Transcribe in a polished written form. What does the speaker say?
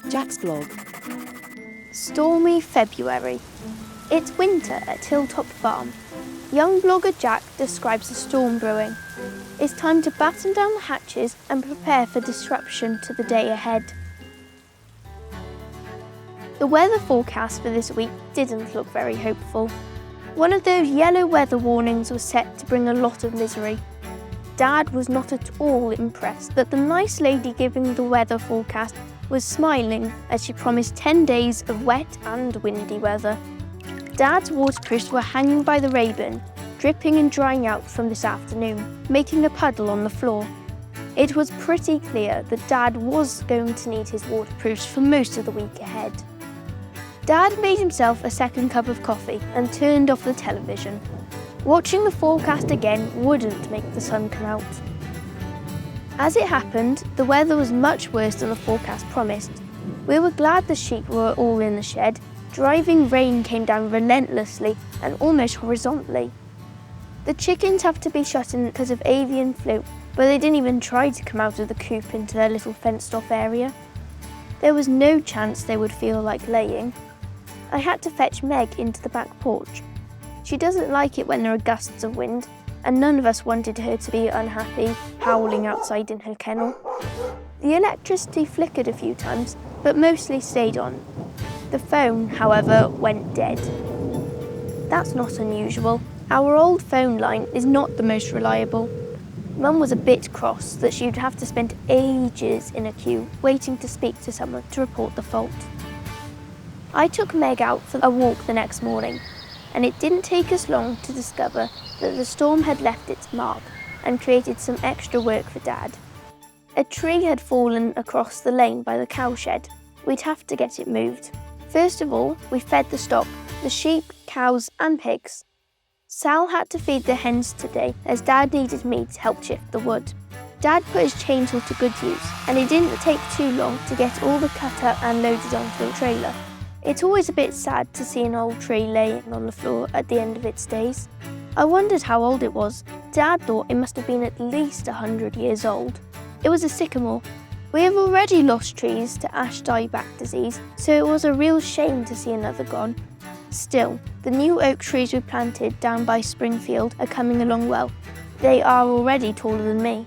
Jack's blog. Stormy February. It's winter at Hilltop Farm. Young blogger Jack describes a storm brewing. It's time to batten down the hatches and prepare for disruption to the day ahead. The weather forecast for this week didn't look very hopeful. One of those yellow weather warnings was set to bring a lot of misery. Dad was not at all impressed that the nice lady giving the weather forecast was smiling as she promised 10 days of wet and windy weather. Dad's waterproofs were hanging by the raybon, dripping and drying out from this afternoon, making a puddle on the floor. It was pretty clear that Dad was going to need his waterproofs for most of the week ahead. Dad made himself a second cup of coffee and turned off the television. Watching the forecast again wouldn't make the sun come out. As it happened, the weather was much worse than the forecast promised. We were glad the sheep were all in the shed. Driving rain came down relentlessly and almost horizontally. The chickens have to be shut in because of avian flu, but they didn't even try to come out of the coop into their little fenced-off area. There was no chance they would feel like laying. I had to fetch Meg into the back porch. She doesn't like it when there are gusts of wind, and none of us wanted her to be unhappy, howling outside in her kennel. The electricity flickered a few times, but mostly stayed on. The phone, however, went dead. That's not unusual. Our old phone line is not the most reliable. Mum was a bit cross that she'd have to spend ages in a queue waiting to speak to someone to report the fault. I took Meg out for a walk the next morning, and it didn't take us long to discover that the storm had left its mark and created some extra work for Dad. A tree had fallen across the lane by the cowshed. We'd have to get it moved. First of all, we fed the stock, the sheep, cows and pigs. Sal had to feed the hens today as Dad needed me to help shift the wood. Dad put his chainsaw to good use, and it didn't take too long to get all the cut up and loaded onto the trailer. It's always a bit sad to see an old tree laying on the floor at the end of its days. I wondered how old it was. Dad thought it must have been at least 100 years old. It was a sycamore. We have already lost trees to ash dieback disease, so it was a real shame to see another gone. Still, the new oak trees we planted down by Springfield are coming along well. They are already taller than me.